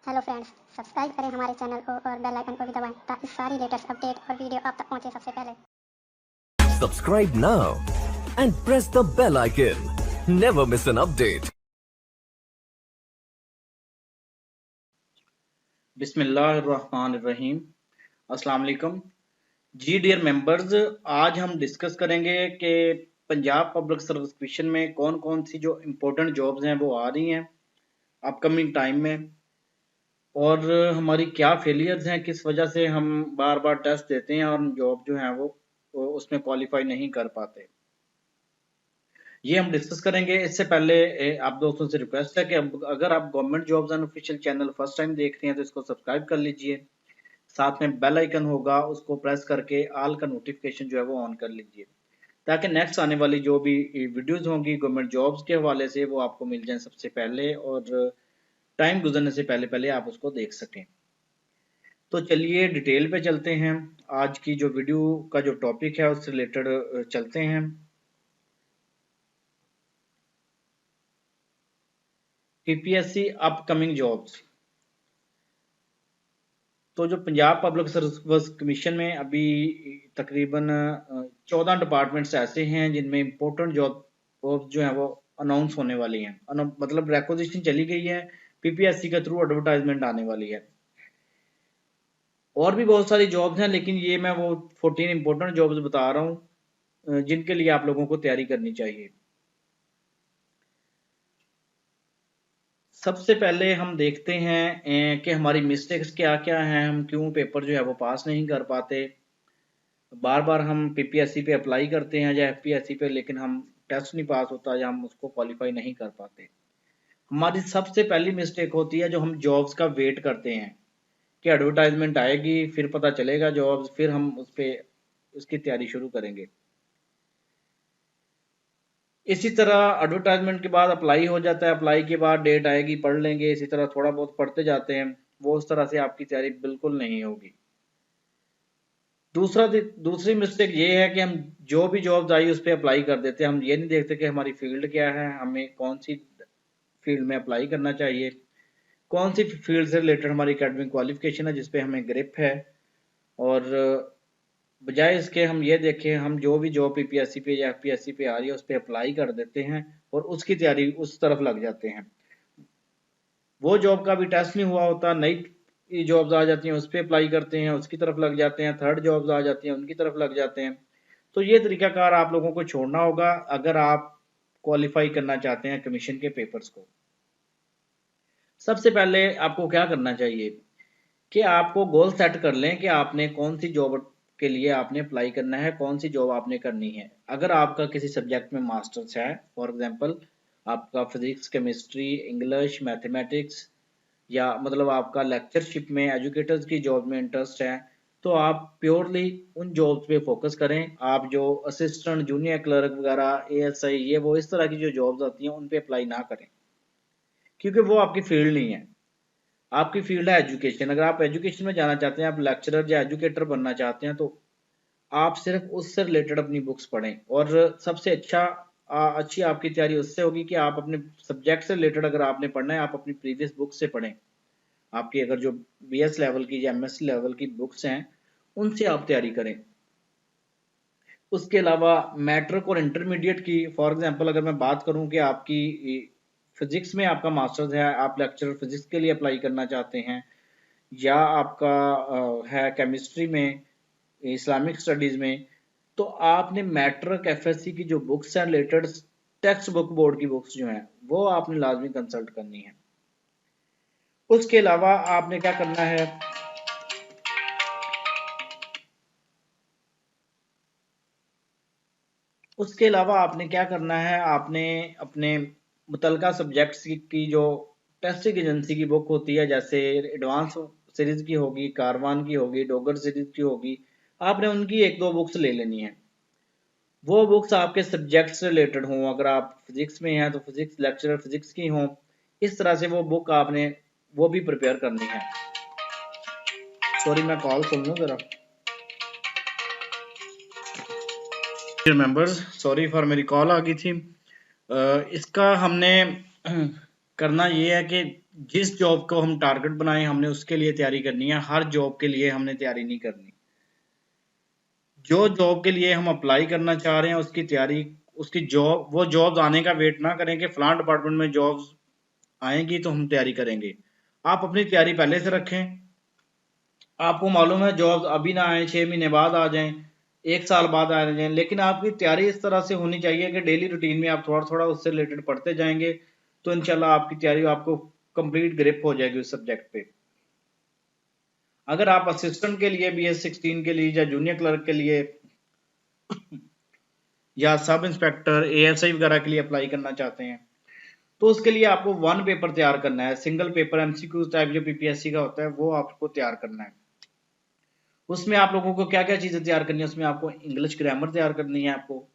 Hello friends, subscribe करें हमारे channel को और बेल आइकन को भी दबाएं ताकि सारी लेटेस्ट अपडेट और वीडियो आप तक पहुंचे सबसे पहले। Subscribe now and press the bell icon. Never miss an update. बिस्मिल्लाहिर्रहमानिर्रहीम। अस्सलाम वालेकुम जी डियर मेंबर्स, आज हम डिस्कस करेंगे कि पंजाब पब्लिक सर्विस कमीशन में कौन कौन सी जो इम्पोर्टेंट जॉब्स हैं वो आ रही हैं अपकमिंग टाइम में, और हमारी क्या फेलियर्स हैं, किस वजह से हम बार बार टेस्ट देते हैं और जॉब जो है वो उसमें क्वालिफाई नहीं कर पाते। ये हम डिस्कस करेंगे। इससे पहले आप दोस्तों से रिक्वेस्ट है कि अगर आप government jobs and official channel first time देख रहे हैं तो इसको सब्सक्राइब कर लीजिए। साथ में बेल आइकन होगा, उसको प्रेस करके ऑल का नोटिफिकेशन जो है वो ऑन कर लीजिए ताकि नेक्स्ट आने वाली जो भी वीडियोस होंगी गवर्नमेंट जॉब्स के हवाले से वो आपको मिल जाएं सबसे पहले, और टाइम गुजरने से पहले पहले आप उसको देख सकें। तो चलिए डिटेल पे चलते हैं। आज की जो वीडियो का जो टॉपिक है उससे रिलेटेड चलते हैं। PPSC upcoming jobs. तो जो पंजाब पब्लिक सर्विस कमीशन में अभी तकरीबन 14 डिपार्टमेंट्स ऐसे हैं जिनमें इम्पोर्टेंट जॉब जो है वो अनाउंस होने वाली हैं, मतलब रिक्वेजिशन चली गई है, पीपीएससी के थ्रू एडवर्टाइजमेंट आने वाली है। और भी बहुत सारी जॉब्स हैं, लेकिन ये मैं वो 14 इम्पोर्टेंट जॉब्स बता रहा हूँ जिनके लिए आप लोगों को तैयारी करनी चाहिए। सबसे पहले हम देखते हैं कि हमारी मिस्टेक्स क्या क्या हैं, हम क्यों पेपर जो है वो पास नहीं कर पाते। बार बार हम पीपीएससी पे अप्लाई करते हैं या एफपीएससी पे, लेकिन हम टेस्ट नहीं पास होता या हम उसको क्वालिफाई नहीं कर पाते। हमारी सबसे पहली मिस्टेक होती है जो हम जॉब्स का वेट करते हैं कि एडवर्टाइजमेंट आएगी, फिर पता चलेगा जॉब्स, फिर हम उस पे उसकी तैयारी शुरू करेंगे। इसी तरह एडवर्टाइजमेंट के बाद अप्लाई हो जाता है, अप्लाई के बाद डेट आएगी, पढ़ लेंगे, इसी तरह थोड़ा बहुत पढ़ते जाते हैं, वो उस तरह से आपकी तैयारी बिल्कुल नहीं होगी। दूसरी मिस्टेक ये है कि हम जो भी जॉब्स आई उस पर अप्लाई कर देते हैं। हम ये नहीं देखते कि हमारी फील्ड क्या है, हमें कौन सी फील्ड में अप्लाई करना चाहिए, कौन सी फील्ड से रिलेटेड हमारी एकेडमिक क्वालिफिकेशन है जिसपे हमें ग्रिप है। और बजाय इसके हम ये देखें, हम जो भी जॉब पीपीएससी पे या एफपीएससी पे आ रही है उस पर अप्लाई कर देते हैं और उसकी तैयारी उस तरफ लग जाते हैं। वो जॉब का भी टेस्ट नहीं हुआ होता, नई जॉब्स आ जाती हैं उस पर अप्लाई करते हैं, उसकी तरफ लग जाते हैं, थर्ड जॉब्स आ जाती हैं उनकी तरफ लग जाते हैं। तो ये तरीकाकार आप लोगों को छोड़ना होगा अगर आप क्वालिफाई करना चाहते हैं कमीशन के पेपर्स को। सबसे पहले आपको क्या करना चाहिए कि आपको गोल सेट कर लें कि आपने कौन सी जॉब के लिए आपने अप्लाई करना है, कौन सी जॉब आपने करनी है। अगर आपका किसी सब्जेक्ट में मास्टर्स है, फॉर एग्जांपल आपका फिजिक्स, केमिस्ट्री, इंग्लिश, मैथमेटिक्स, या मतलब आपका लेक्चरशिप में, एजुकेटर्स की जॉब में इंटरेस्ट है, तो आप प्योरली उन जॉब्स पे फोकस करें। आप जो असिस्टेंट, जूनियर क्लर्क वगैरह, एएसआई, ये वो इस तरह की जो जॉब्स आती हैं उन पे अप्लाई ना करें, क्योंकि वो आपकी फील्ड नहीं है। आपकी फील्ड है एजुकेशन। अगर आप एजुकेशन में जाना चाहते हैं, आप लेक्चरर या एजुकेटर बनना चाहते हैं, तो आप सिर्फ उससे रिलेटेड अपनी बुक्स पढ़ें। और सबसे अच्छी आपकी तैयारी उससे होगी कि आप अपने सब्जेक्ट से रिलेटेड अगर आपने पढ़ना है, आप अपनी प्रीवियस बुक से पढ़ें। आपकी अगर जो बीएस लेवल की या एमएससी लेवल की बुक्स हैं उनसे आप तैयारी करें। उसके अलावा मैट्रिक और इंटरमीडिएट की, फॉर एग्जांपल अगर मैं बात करूं कि आपकी फिजिक्स में आपका मास्टर्स है, आप लेक्चरर फिजिक्स के लिए अप्लाई करना चाहते हैं, या आपका है केमिस्ट्री में, इस्लामिक स्टडीज में, तो आपने मैट्रिक एफएससी की जो बुक्स हैं रिलेटेड, टेक्स्ट बुक बोर्ड की बुक्स जो हैं वो आपने लाजमी कंसल्ट करनी है। उसके अलावा आपने क्या करना है, आपने अपने मुतलका सब्जेक्ट्स की जो टेस्टिंग एजेंसी की बुक होती है, जैसे एडवांस सीरीज की होगी, कारवान की होगी, डोगर सीरीज की होगी, आपने उनकी एक दो बुक्स ले लेनी है। वो बुक्स आपके सब्जेक्ट से रिलेटेड हों, अगर आप फिजिक्स में हैं तो फिजिक्स, लेक्चरर फिजिक्स की हों, इस तरह से वो बुक आपने वो भी प्रिपेयर करनी है। सॉरी, मैं कॉल सुन लूँ जरा। मेंबर्स, सॉरी फॉर, मेरी कॉल आ गई थी। इसका हमने करना ये है कि जिस जॉब को हम टारगेट बनाए हमने उसके लिए तैयारी करनी है, हर जॉब के लिए हमने तैयारी नहीं करनी। जो जॉब के लिए हम अप्लाई करना चाह रहे हैं उसकी तैयारी, उसकी जॉब, वो जॉब्स आने का वेट ना करें कि फलां डिपार्टमेंट में जॉब्स आएंगी तो हम तैयारी करेंगे। आप अपनी तैयारी पहले से रखें। आपको मालूम है जॉब्स अभी ना आए, 6 महीने बाद आ जाएं, 1 साल बाद आ जाएं, लेकिन आपकी तैयारी इस तरह से होनी चाहिए कि डेली रूटीन में आप थोड़ा थोड़ा उससे रिलेटेड पढ़ते जाएंगे, तो इंशाल्लाह आपकी तैयारी आपको कंप्लीट ग्रिप हो जाएगी उस सब्जेक्ट पे। अगर आप असिस्टेंट के लिए BS16 के लिए या जूनियर क्लर्क के लिए या सब इंस्पेक्टर ASI वगैरह के लिए अप्लाई करना चाहते हैं, तो उसके लिए आपको 1 पेपर तैयार करना है, सिंगल पेपर MCQ टाइप जो PPSC का होता है वो आपको तैयार करना है। उसमें आप लोगों को क्या क्या चीजें तैयार करनी है, उसमें आपको इंग्लिश ग्रामर तैयार करनी है, आपको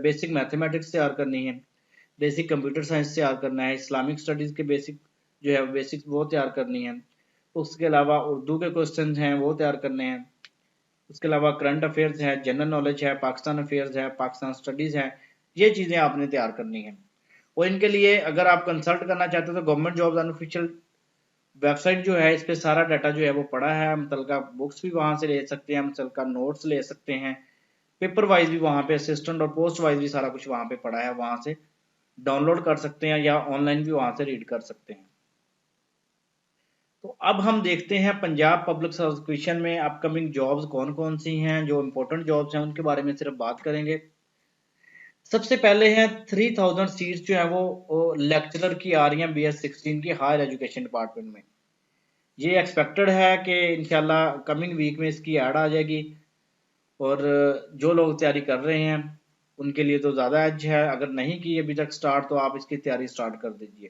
बेसिक मैथमेटिक्स तैयार करनी है, बेसिक कंप्यूटर साइंस तैयार करना है, इस्लामिक स्टडीज के बेसिक जो है बेसिक वो तैयार करनी है। उसके अलावा उर्दू के क्वेश्चन हैं वो तैयार करने हैं। उसके अलावा करंट अफेयर्स है, जनरल नॉलेज है, पाकिस्तान अफेयर्स है, पाकिस्तान स्टडीज है, ये चीजें आपने तैयार करनी है। और इनके लिए अगर आप कंसल्ट करना चाहते हो तो गवर्नमेंट जॉब्स अनऑफिशियल वेबसाइट जो है, इस पे सारा डाटा जो है वो पड़ा है। हम तलका बुक्स भी वहां से ले सकते हैं, हम तलका नोट्स ले सकते हैं, पेपर वाइज भी वहां पे असिस्टेंट और पोस्ट वाइज भी सारा कुछ वहां पे पड़ा है, वहां से डाउनलोड कर सकते हैं या ऑनलाइन भी वहां से रीड कर सकते हैं। तो अब हम देखते हैं पंजाब पब्लिक सर्विस कमीशन में अपकमिंग जॉब्स कौन कौन सी हैं, जो इंपॉर्टेंट जॉब्स हैं उनके बारे में सिर्फ बात करेंगे। सबसे पहले है 3000 सीट्स जो है वो लेक्चरर की आ रही हैं BS16 की हायर एजुकेशन डिपार्टमेंट में। ये एक्सपेक्टेड है कि इंशाल्लाह कमिंग वीक में इसकी ऐड आ जाएगी, और जो लोग तैयारी कर रहे हैं उनके लिए तो ज़्यादा एज है, अगर नहीं की अभी तक स्टार्ट तो आप इसकी तैयारी स्टार्ट कर दीजिए।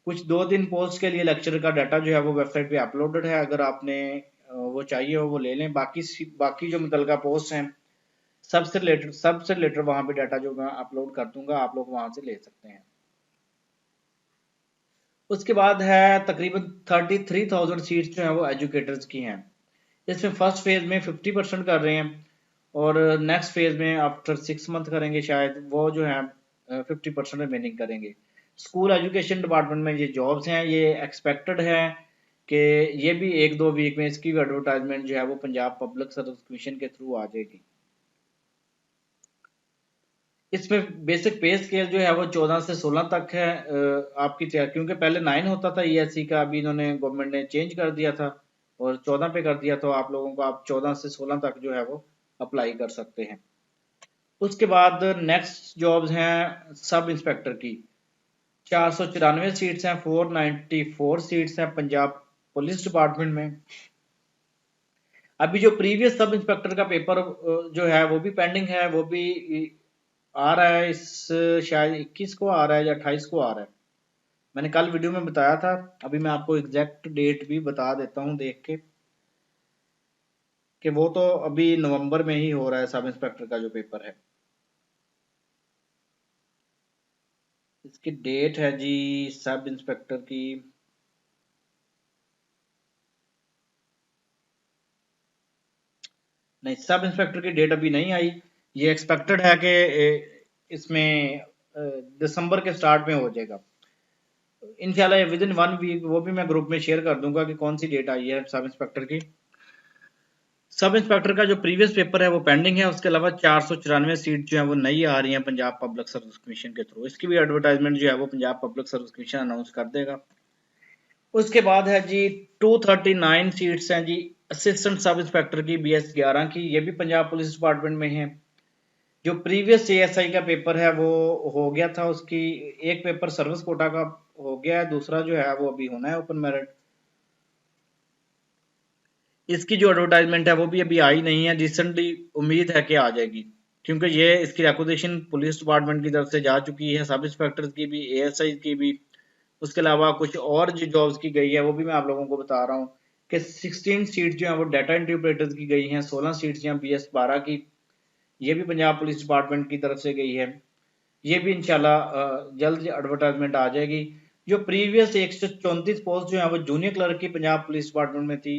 कुछ 2-3 पोस्ट के लिए लेक्चर का डाटा जो है वो वेबसाइट पे अपलोडेड है, अगर आपने वो चाहिए हो वो ले लें। बाकी जो मुतलका पोस्ट हैं सबसे रिलेटेड वहां पे डाटा जो मैं अपलोड कर दूंगा, आप लोग वहां से ले सकते हैं। उसके बाद है तकरीबन 33,000 सीट्स जो है वो एजुकेटर्स की हैं। इसमें फर्स्ट फेज में 50% कर रहे हैं, और नेक्स्ट फेज में आफ्टर 6 मंथ करेंगे शायद, वो जो है 50% रिमेनिंग करेंगे। स्कूल एजुकेशन डिपार्टमेंट में ये जॉब्स हैं, ये एक्सपेक्टेड है कि ये भी 1-2 वीक में इसकी भी एडवर्टाइजमेंट जो है वो पंजाब पब्लिक सर्विस कमीशन के थ्रू आ जाएगी। इसमें बेसिक पे स्केल जो है वो 14 से 16 तक है। आपकी तैयारी, क्योंकि पहले 9 होता था ESC का, अभी इन्होंने गवर्नमेंट ने चेंज कर दिया था और 14 पे कर दिया, तो आप लोगों को आप 14 से 16 तक जो है वो अप्लाई कर सकते हैं। उसके बाद नेक्स्ट जॉब्स हैं सब इंस्पेक्टर की। 494 सीट्स हैं, 494 सीट्स हैं पंजाब पुलिस डिपार्टमेंट में। अभी जो प्रीवियस सब इंस्पेक्टर का पेपर जो है वो भी पेंडिंग है, वो भी आ रहा है, इस शायद 21 को आ रहा है या 28 को आ रहा है। मैंने कल वीडियो में बताया था, अभी मैं आपको एग्जैक्ट डेट भी बता देता हूं देख के, कि वो तो अभी नवंबर में ही हो रहा है सब इंस्पेक्टर का जो पेपर है। इसकी डेट है जी सब इंस्पेक्टर की, नहीं सब इंस्पेक्टर की डेट अभी नहीं आई। ये एक्सपेक्टेड है कि इसमें दिसंबर के स्टार्ट में हो जाएगा इंशाल्लाह, विद इन 1 वीक। वो भी मैं ग्रुप में शेयर कर दूंगा कि कौन सी डेट आई है सब इंस्पेक्टर की। सब इंस्पेक्टर का जो प्रीवियस पेपर है वो पेंडिंग है। उसके अलावा 494 सीट जो है वो नई आ रही है पंजाब पब्लिक सर्विस कमीशन के थ्रू। इसकी भी एडवर्टाइजमेंट जो है वो Punjab public service commission announce कर देगा। उसके बाद है जी 239 सीट्स हैं जी असिस्टेंट सब इंस्पेक्टर की BS11 की, ये भी पंजाब पुलिस डिपार्टमेंट में है। जो प्रीवियस ASI का पेपर है वो हो गया था, उसकी एक पेपर सर्विस कोटा का हो गया है, दूसरा जो है वो अभी होना है ओपन मेरिट। इसकी जो एडवर्टाइजमेंट है वो भी अभी आई नहीं है, रिसेंटली उम्मीद है कि आ जाएगी, क्योंकि ये इसकी रिक्वेजिशन पुलिस डिपार्टमेंट की तरफ से जा चुकी है, सब इंस्पेक्टर की भी, ASI की भी। उसके अलावा कुछ और जो जॉब्स की गई है वो भी मैं आप लोगों को बता रहा हूँ कि 16 सीट जो है वो डाटा एंट्री ऑपरेटर्स की गई हैं, 16 सीट्स हैं BS12 की, ये भी पंजाब पुलिस डिपार्टमेंट की तरफ से गई है। ये भी इंशाल्लाह जल्द एडवर्टाइजमेंट आ जाएगी। जो प्रीवियस 134 पोस्ट जो है वो जूनियर क्लर्क की पंजाब पुलिस डिपार्टमेंट में थी,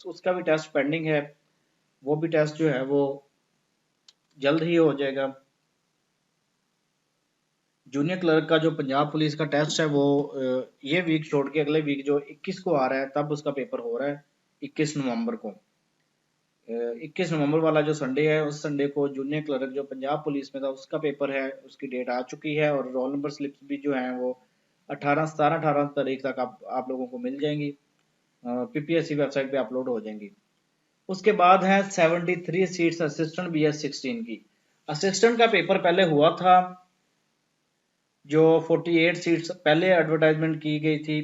उसका भी टेस्ट पेंडिंग है, वो भी टेस्ट जो है वो जल्द ही हो जाएगा। जूनियर क्लर्क का जो पंजाब पुलिस का टेस्ट है वो ये वीक छोड़ के अगले वीक जो 21 को आ रहा है तब उसका पेपर हो रहा है 21 नवंबर को। 21 नवंबर वाला जो संडे है उस संडे को जूनियर क्लर्क जो पंजाब पुलिस में था उसका पेपर है, उसकी डेट आ चुकी है और रोल नंबर स्लिप्स भी जो हैं वो 18 तारीख तक आप लोगों को मिल जाएंगी, पीपीएससी वेबसाइट पे अपलोड हो जाएंगी। उसके बाद है 73 सीट्स असिस्टेंट BS16 की। असिस्टेंट का पेपर पहले हुआ था, जो 48 सीट्स पहले एडवर्टाइजमेंट की गई थी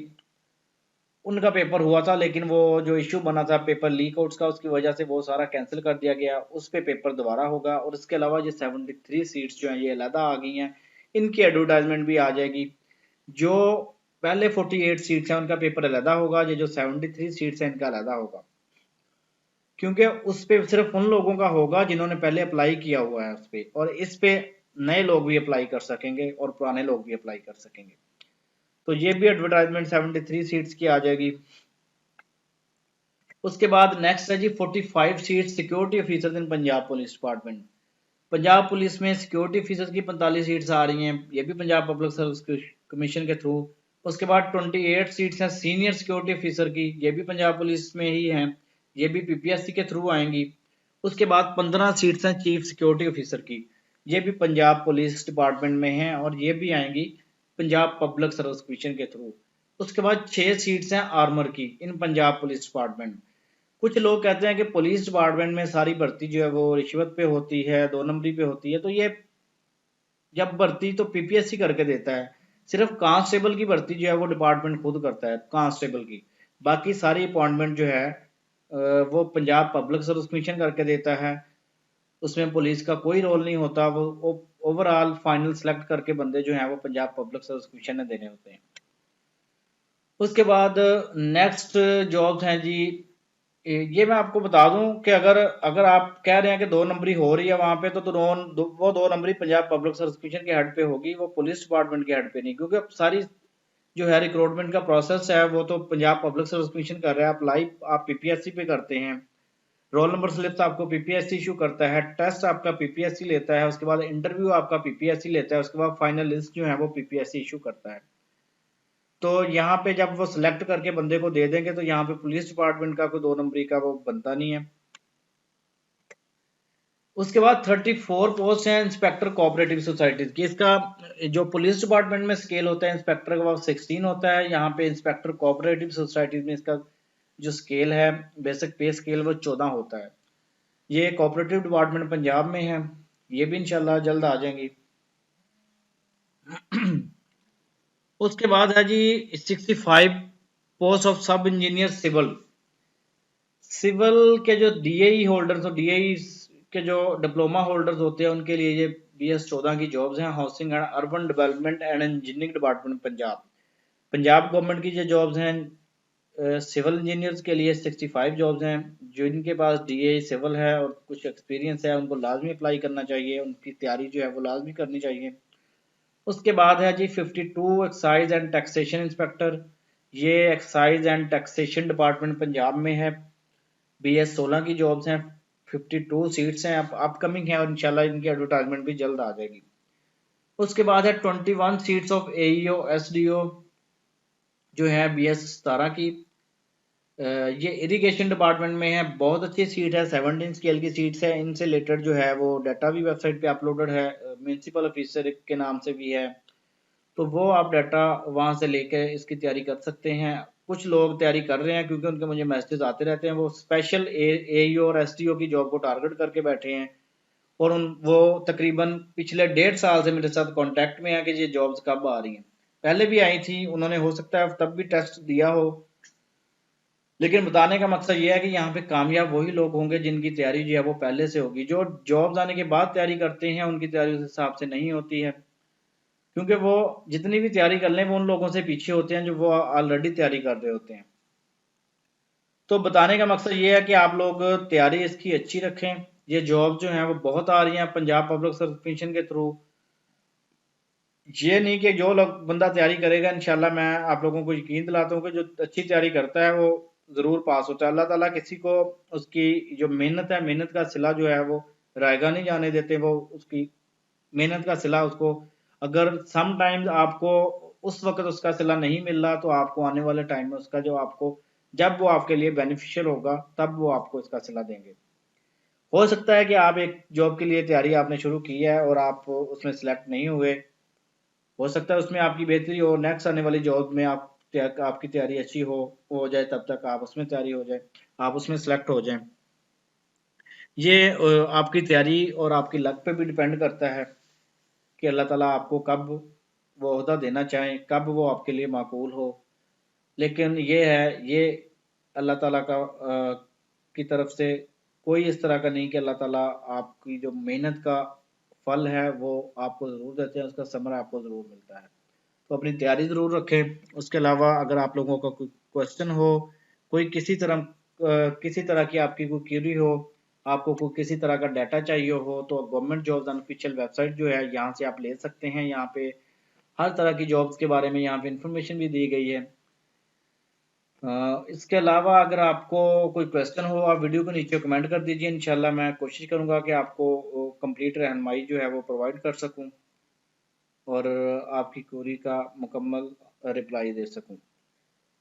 उनका पेपर हुआ था, लेकिन वो जो इश्यू बना था पेपर लीक आउट्स का उसकी वजह से वो सारा कैंसिल कर दिया गया। उस पे पेपर दोबारा होगा और इसके अलावा ये 73 सीट्स जो हैं ये अलहदा आ गई हैं, इनकी एडवर्टाइजमेंट भी आ जाएगी। जो पहले 48 सीट्स हैं उनका पेपर अलहदा होगा, ये जो 73 सीट्स हैं इनका अलहदा होगा, क्योंकि उस पे सिर्फ उन लोगों का होगा जिन्होंने पहले अप्लाई किया हुआ है उस पे, और इस पे नए लोग भी अप्लाई कर सकेंगे और पुराने लोग भी अप्लाई कर सकेंगे। तो ये भी एडवर्टाइजमेंट 73 सीट्स की आ जाएगी। उसके बाद नेक्स्ट है जी 45 seats security officer in Punjab police department. Punjab police में सिक्योरिटी ऑफिसर की 45 सीट्स आ रही हैं, ये भी पंजाब पब्लिक सर्विस कमीशन के थ्रू। उसके बाद 28 सीट्स हैं सीनियर सिक्योरिटी ऑफिसर की, ये भी पंजाब पुलिस में ही हैं, ये भी पीपीएससी के थ्रू आएंगी। उसके बाद 15 सीट्स हैं चीफ सिक्योरिटी ऑफिसर की, ये भी पंजाब पुलिस डिपार्टमेंट में हैं और ये भी आएंगी पंजाब पब्लिक सर्विस कमीशन के थ्रू। उसके बाद 6 सीट्स हैं आर्मर की इन पंजाब पुलिस डिपार्टमेंट। कुछ लोग कहते हैं कि पुलिस डिपार्टमेंट में सारी भर्ती जो है वो रिश्वत पे होती है, 2 नंबरी पे होती है, तो ये जब भर्ती तो पीपीएससी करके देता है, सिर्फ कांस्टेबल की भर्ती जो है वो डिपार्टमेंट खुद करता है कांस्टेबल की, बाकी सारी अपॉइंटमेंट जो है वो पंजाब पब्लिक सर्विस कमीशन करके देता है। उसमें पुलिस का कोई रोल नहीं होता, वो ओवरऑल फाइनल सेलेक्ट करके बंदे जो हैं वो पंजाब पब्लिक सर्विस कमीशन ने देने होते हैं। उसके बाद नेक्स्ट जॉब्स हैं जी, ये मैं आपको बता दूं कि अगर आप कह रहे हैं कि 2 नंबरी हो रही है वहां पे तो वो 2 नंबरी पंजाब पब्लिक सर्विस कमीशन के हेड पे होगी, वो पुलिस डिपार्टमेंट के हेड पे नहीं, क्योंकि अब सारी जो है रिक्रूटमेंट का प्रोसेस है वो तो पंजाब पब्लिक सर्विस कमीशन कर रहा है। अप्लाई आप पीपीएससी पे करते हैं, रोल नंबर स्लिप्स आपको पीपीएससी इशू करता है, टेस्ट आपका पीपीएससी लेता है, उसके बाद इंटरव्यू आपका पीपीएससी लेता है, उसके बाद फाइनल लिस्ट जो है वो पीपीएससी इशू करता है। तो यहाँ पे जब वो सिलेक्ट करके बंदे को दे देंगे तो यहाँ पे पुलिस डिपार्टमेंट का कोई 2 नंबरी का वो बनता नहीं है। उसके बाद 34 पोस्ट है इंस्पेक्टर कोऑपरेटिव सोसाइटीज की। इसका जो पुलिस डिपार्टमेंट में स्केल होता है इंस्पेक्टर का वो 16 होता है, यहाँ पे इंस्पेक्टर कोऑपरेटिव सोसाइटीज में इसका जो स्केल है बेसिक पे स्केल वो 14 होता है। ये कोऑपरेटिव डिपार्टमेंट पंजाब में है, ये भी इंशाल्लाह जल्द आ जाएंगी। उसके बाद है जी 65 पोस्ट ऑफ सब इंजीनियर सिविल। सिविल के जो डीएई होल्डर्स और डीएई के जो डिप्लोमा होल्डर्स होते हैं उनके लिए ये BS14 की जॉब्स हैं, housing and urban development and engineering department Punjab government की जो जॉब्स हैं सिविल इंजीनियर्स के लिए 65 जॉब्स हैं। जो इनके पास डीएई सिविल है और कुछ एक्सपीरियंस है उनको लाजमी अप्लाई करना चाहिए, उनकी तैयारी जो है वो लाजमी करनी चाहिए। उसके बाद है जी 52 एक्साइज एंड टैक्सेशन इंस्पेक्टर, ये excise and taxation department Punjab में है, BS16 की जॉब्स हैं, 52 सीट्स हैं, अपकमिंग है और इंशाल्लाह इनकी एडवर्टाइजमेंट भी जल्द आ जाएगी। उसके बाद है 21 सीट्स ऑफ AEO SDO जो है BS17 की, ये इरिगेशन डिपार्टमेंट में है, बहुत अच्छी सीट है, 17 स्केल की सीट्स है। इनसे रिलेटेड जो है वो डाटा भी वेबसाइट पे अपलोडेड है, म्यूनसिपल ऑफिसर के नाम से भी है, तो वो आप डाटा वहां से लेके इसकी तैयारी कर सकते हैं। कुछ लोग तैयारी कर रहे हैं क्योंकि उनके मुझे मैसेज आते रहते हैं, वो स्पेशल AEO और SDO की जॉब को टारगेट करके बैठे हैं और वो तकरीबन पिछले 1.5 साल से मेरे साथ कांटेक्ट में है कि ये जॉब्स कब आ रही हैं। पहले भी आई थी, उन्होंने हो सकता है तब भी टेस्ट दिया हो, लेकिन बताने का मकसद ये है कि यहाँ पे कामयाब वही लोग होंगे जिनकी तैयारी जो है वो पहले से होगी। जो जॉब्स आने के बाद तैयारी करते हैं उनकी तैयारी उस हिसाब से नहीं होती है, क्योंकि वो जितनी भी तैयारी कर लें वो उन लोगों से पीछे होते हैं जो वो ऑलरेडी तैयारी कर रहे होते हैं। तो बताने का मकसद ये है कि आप लोग तैयारी इसकी अच्छी रखें। ये जॉब जो है वो बहुत आ रही हैं पंजाब पब्लिक सर्विस कमीशन के थ्रू। ये नहीं कि जो लोग बंदा तैयारी करेगा, इंशाल्लाह मैं आप लोगों को यकीन दिलाता हूँ कि जो अच्छी तैयारी करता है वो जरूर पास होता है। अल्लाह ताला किसी को उसकी जो मेहनत है, मेहनत का सिला जो है वो रायगा नहीं जाने देते, वो उसकी मेहनत का सिला उसको अगर समटाइम्स आपको उस वक्त उसका सिला नहीं मिल रहा तो आपको आने वाले टाइम में उसका जो आपको जब वो आपके लिए बेनिफिशियल होगा तब वो आपको इसका सिला देंगे। हो सकता है कि आप एक जॉब के लिए तैयारी आपने शुरू की है और आप उसमें सिलेक्ट नहीं हुए, हो सकता है उसमें आपकी बेहतरी हो, नेक्स्ट आने वाली जॉब में आपकी तैयारी अच्छी हो जाए, तब तक आप उसमें तैयारी हो जाए, आप उसमें सिलेक्ट हो जाएं। ये आपकी तैयारी और आपकी लक पे भी डिपेंड करता है कि अल्लाह ताला आपको कब वो ओहदा देना चाहें, कब वो आपके लिए माकूल हो। लेकिन ये है, ये अल्लाह ताला की तरफ से कोई इस तरह का नहीं कि अल्लाह ताला आपकी जो मेहनत का फल है वो आपको ज़रूर देते हैं, उसका समरा आपको ज़रूर मिलता है। तो अपनी तैयारी ज़रूर रखें। उसके अलावा अगर आप लोगों का कोई क्वेश्चन हो, कोई किसी तरह की आपकी कोई क्वेरी हो, आपको कोई किसी तरह का डाटा चाहिए हो, तो गवर्नमेंट जॉब्स अनऑफिशियल वेबसाइट जो है यहाँ से आप ले सकते हैं। यहाँ पे हर तरह की जॉब्स के बारे में यहाँ पे इंफॉर्मेशन भी दी गई है। इसके अलावा अगर आपको कोई क्वेश्चन हो आप वीडियो को नीचे कमेंट कर दीजिए, इंशाल्लाह मैं कोशिश करूंगा कि आपको कंप्लीट रहनुमाई जो है वो प्रोवाइड कर सकूं और आपकी क्वेरी का मुकम्मल रिप्लाई दे सकूं।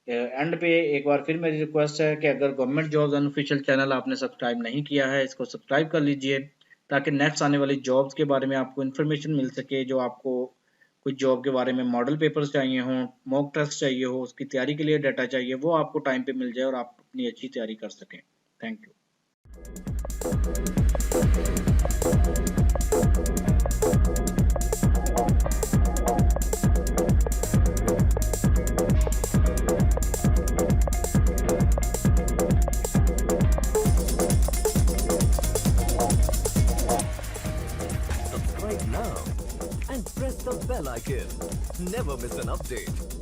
एंड पे एक बार फिर मेरी रिक्वेस्ट है कि अगर गवर्नमेंट जॉब्स अनऑफिशियल चैनल आपने सब्सक्राइब नहीं किया है, इसको सब्सक्राइब कर लीजिए ताकि नेक्स्ट आने वाली जॉब्स के बारे में आपको इन्फॉर्मेशन मिल सके। जो आपको कोई जॉब के बारे में मॉडल पेपर्स चाहिए हों, मॉक टेस्ट चाहिए हो, उसकी तैयारी के लिए डाटा चाहिए, वो आपको टाइम पे मिल जाए और आप अपनी अच्छी तैयारी कर सकें। Thank you. Subscribe now and press the bell icon. Never miss an update.